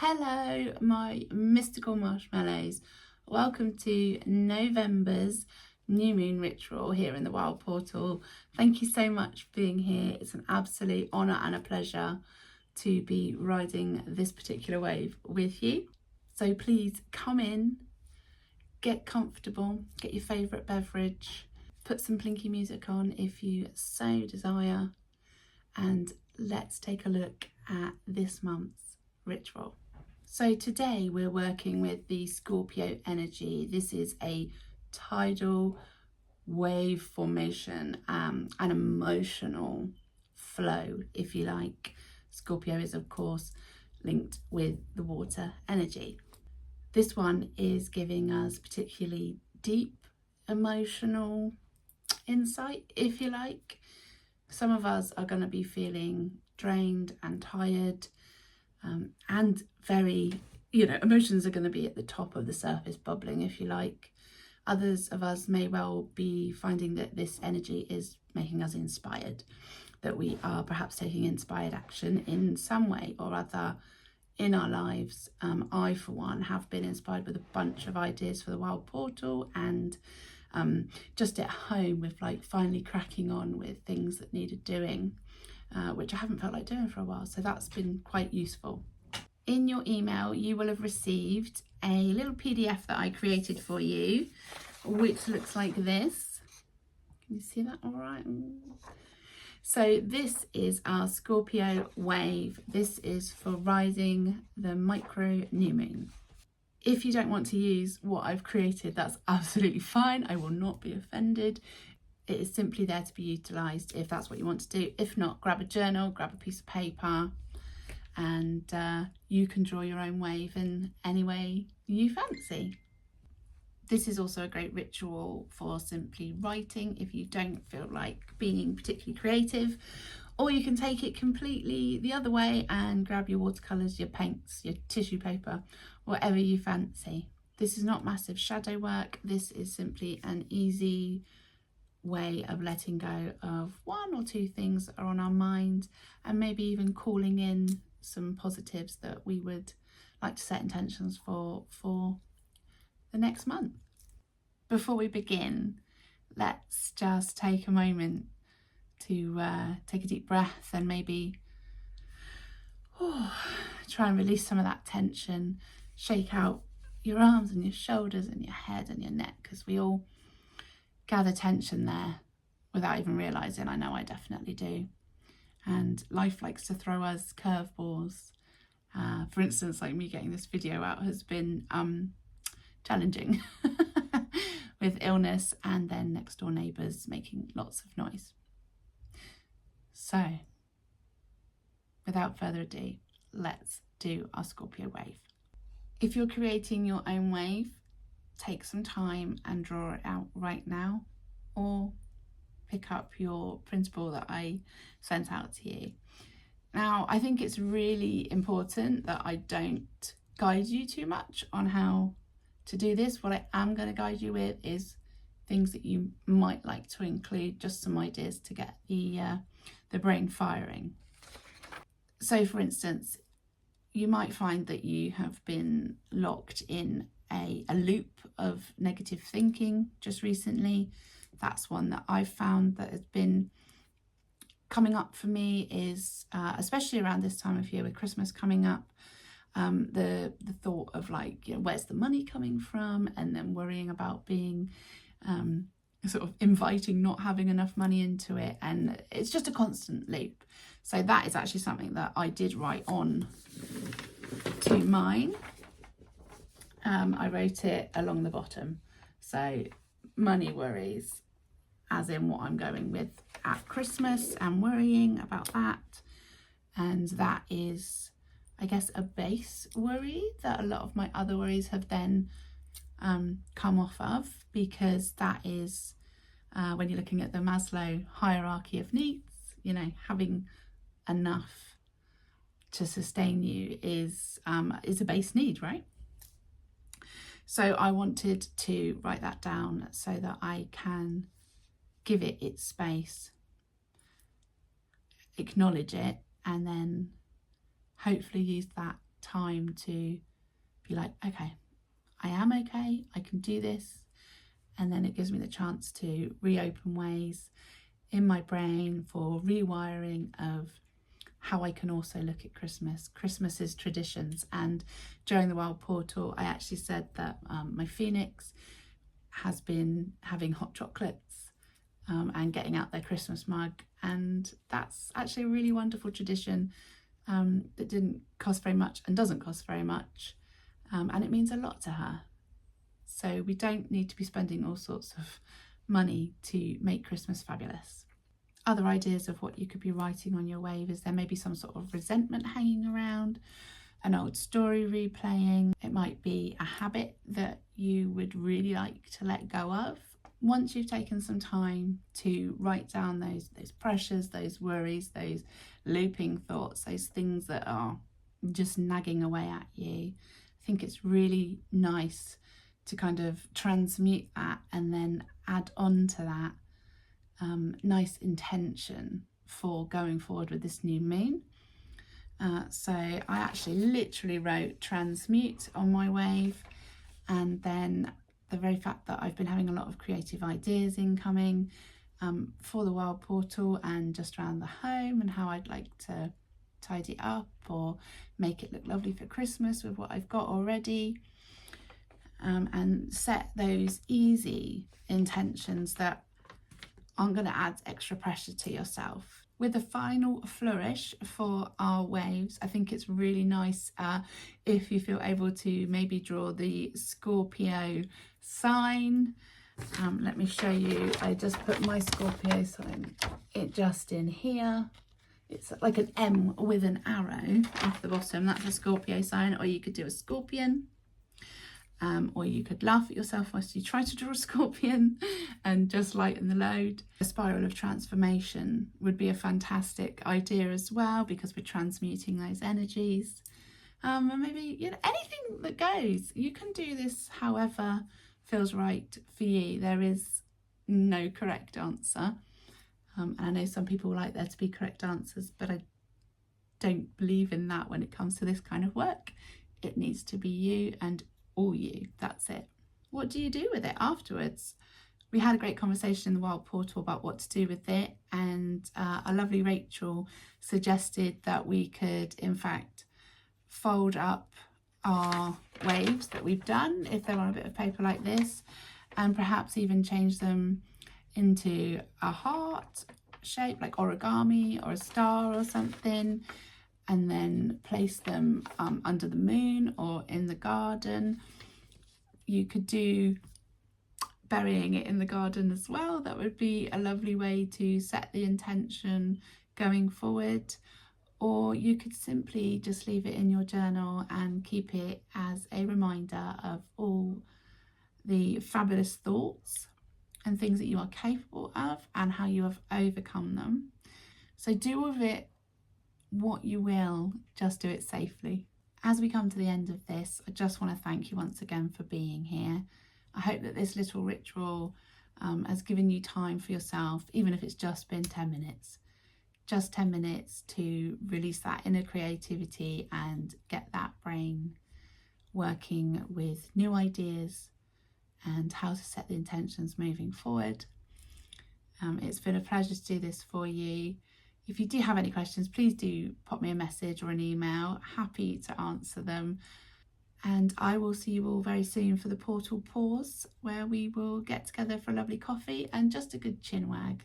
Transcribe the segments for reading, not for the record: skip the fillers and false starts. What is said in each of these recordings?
Hello, my mystical marshmallows. Welcome to November's new moon ritual here in the Wild Portal. Thank you so much for being here. It's an absolute honour and a pleasure to be riding this particular wave with you. So please come in, get comfortable, get your favourite beverage, put some plinky music on if you so desire, and let's take a look at this month's ritual. So today we're working with the Scorpio energy. This is a tidal wave formation, an emotional flow, if you like. Scorpio is of course linked with the water energy. This one is giving us particularly deep emotional insight, if you like. Some of us are going to be feeling drained and tired, and very, emotions are going to be at the top of the surface, bubbling, if you like. Others of us may well be finding that this energy is making us inspired, that we are perhaps taking inspired action in some way or other in our lives. I, for one, have been inspired with a bunch of ideas for the Wild Portal, and just at home with finally cracking on with things that needed doing, which I haven't felt like doing for a while. So that's been quite useful. In your email, you will have received a little PDF that I created for you, which looks like this. Can you see that all right? So this is our Scorpio wave. This is for riding the micro new moon. If you don't want to use what I've created, that's absolutely fine. I will not be offended. It is simply there to be utilised if that's what you want to do. If not, grab a journal, grab a piece of paper, and you can draw your own wave in any way you fancy. This is also a great ritual for simply writing if you don't feel like being particularly creative, or you can take it completely the other way and grab your watercolours, your paints, your tissue paper, whatever you fancy. This is not massive shadow work. This is simply an easy way of letting go of one or two things that are on our mind, and maybe even calling in some positives that we would like to set intentions for the next month. Before we begin, let's just take a moment to take a deep breath and maybe try and release some of that tension. Shake out your arms and your shoulders and your head and your neck, because we all gather tension there without even realising. I know I definitely do. And life likes to throw us curveballs. For instance, like me getting this video out has been challenging with illness and then next door neighbours making lots of noise. So without further ado, let's do our Scorpio wave. If you're creating your own wave, take some time and draw it out right now, or pick up your printable that I sent out to you. Now, I think it's really important that I don't guide you too much on how to do this. What I am going to guide you with is things that you might like to include, just some ideas to get the brain firing. So for instance, you might find that you have been locked in a loop of negative thinking just recently. That's one that I've found that has been coming up for me, is especially around this time of year with Christmas coming up, the thought of where's the money coming from, and then worrying about being sort of inviting not having enough money into it, and it's just a constant loop. So that is actually something that I did write on to mine. I wrote it along the bottom. So money worries, as in what I'm going with at Christmas and worrying about that. And that is, I guess, a base worry that a lot of my other worries have then come off of, because that is when you're looking at the Maslow hierarchy of needs, having enough to sustain you is a base need, right? So I wanted to write that down so that I can give it its space, acknowledge it, and then hopefully use that time to be like, okay, I am okay, I can do this. And then it gives me the chance to reopen ways in my brain for rewiring of how I can also look at Christmas's traditions. And during the Wild Portal, I actually said that my Phoenix has been having hot chocolates and getting out their Christmas mug, and that's actually a really wonderful tradition that didn't cost very much and doesn't cost very much, and it means a lot to her. So we don't need to be spending all sorts of money to make Christmas fabulous. Other ideas of what you could be writing on your wave is there may be some sort of resentment hanging around, an old story replaying. It might be a habit that you would really like to let go of. Once you've taken some time to write down those pressures, those worries, those looping thoughts, those things that are just nagging away at you, I think it's really nice to kind of transmute that and then add on to that nice intention for going forward with this new moon. So I actually literally wrote transmute on my wave, and then the very fact that I've been having a lot of creative ideas incoming for the Wild Portal and just around the home and how I'd like to tidy up or make it look lovely for Christmas with what I've got already, and set those easy intentions that aren't going to add extra pressure to yourself. With the final flourish for our waves, I think it's really nice if you feel able to maybe draw the Scorpio sign. Let me show you. I just put my Scorpio sign just in here. It's like an M with an arrow off the bottom. That's a Scorpio sign, or you could do a scorpion. Or you could laugh at yourself whilst you try to draw a scorpion and just lighten the load. A spiral of transformation would be a fantastic idea as well, because we're transmuting those energies. And maybe, anything that goes. You can do this however feels right for you. There is no correct answer. And I know some people like there to be correct answers, but I don't believe in that when it comes to this kind of work. It needs to be you and all you. That's it. What do you do with it afterwards? We had a great conversation in the Wild Portal about what to do with it, and our lovely Rachel suggested that we could in fact fold up our waves that we've done if they're on a bit of paper like this, and perhaps even change them into a heart shape like origami or a star or something, and then place them under the moon or in the garden. You could do burying it in the garden as well. That would be a lovely way to set the intention going forward. Or you could simply just leave it in your journal and keep it as a reminder of all the fabulous thoughts and things that you are capable of and how you have overcome them. So do with it what you will, just do it safely. As we come to the end of this, I just want to thank you once again for being here. I hope that this little ritual has given you time for yourself, even if it's just been 10 minutes. Just 10 minutes to release that inner creativity and get that brain working with new ideas and how to set the intentions moving forward. It's been a pleasure to do this for you. If you do have any questions, please do pop me a message or an email. Happy to answer them. And I will see you all very soon for the Portal Pause, where we will get together for a lovely coffee and just a good chin wag.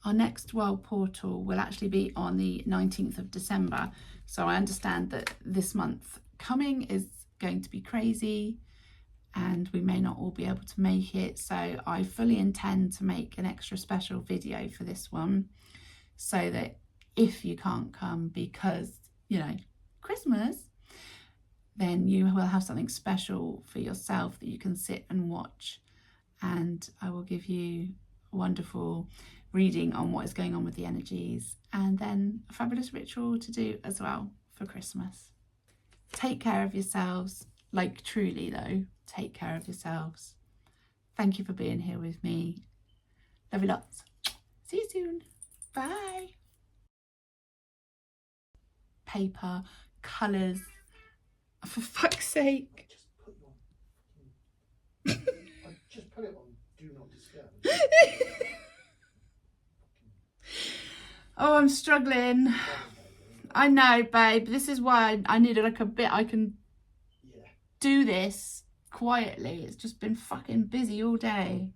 Our next Wild Portal will actually be on the 19th of December. So I understand that this month coming is going to be crazy and we may not all be able to make it. So I fully intend to make an extra special video for this one, so that if you can't come because, Christmas, then you will have something special for yourself that you can sit and watch. And I will give you a wonderful reading on what is going on with the energies, and then a fabulous ritual to do as well for Christmas. Take care of yourselves, like truly though, take care of yourselves. Thank you for being here with me. Love you lots. See you soon. Bye. Paper, colours, For fuck's sake. Just put it on Do Not Disturb. Oh, I'm struggling. I know, babe. This is why I needed like a bit I can do this quietly. It's just been fucking busy all day.